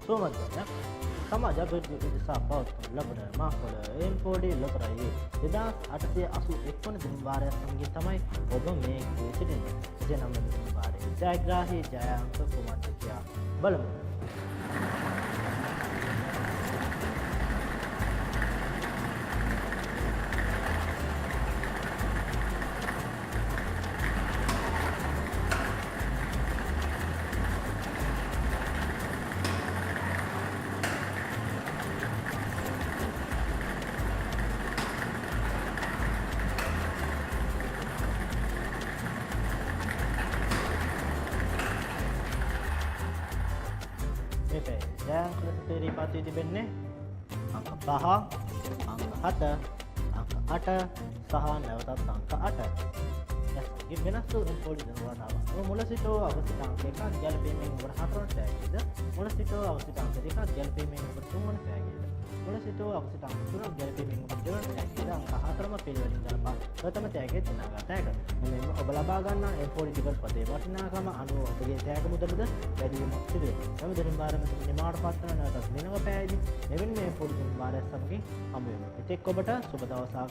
සෝමදයක් සමාජ අභිවෘද්ධිය උදෙසා පවත්වනු ලබන මාකොළ එම්පෝඩි ලොතරැයි 2881 වන දිනවාරය සමගින් තමයි ඔබ මේ ගියේ සිටින්නේ. 29 වන දිනවාරයේ ජයග්‍රාහී ජයාංක කුමක්ද කියා බලමු. ජයංක ලෙස තේරී පත්වී තිබෙන්නේ අංක 5, අංක 7, අංක 8 සහ නැවතත් අංක 8. යස්ගේ වෙනස් වූ එම්පෝඩි ධනවාදාව. මුල සිට අවසිත අංක 1 ගැලපීමෙන් ඔබ 4 වන තෑගියද, මුල සිට අවසිත අංක 2 ගැලපීමෙන් ඔබ 3 වන තෑගියද, මුල සිට අවසිත අංක 3 ගැලපීමෙන් ඔබ 2 වන තෑගියද, අංක 4ම පිළිවෙලින් ගලපා ප්‍රථම තෑගිය දිනාගත හැක. මෙන්න ඔබ ලබා ගන්නා එම්පෝඩි ටිකට් පතේ වටිනාකම අනුව ඔබගේ තෑග මුදලද වැඩි වීමක් සිදු වෙනවා. මෙම දිනවාරම නිමාවට පත්වන නැවතත් දිනක පැයදී මෙවැනි මේ එම්පෝඩි දිනවාරයක් සමගින් හමු වෙනවා. එතෙක් ඔබට සුබ දවසක්.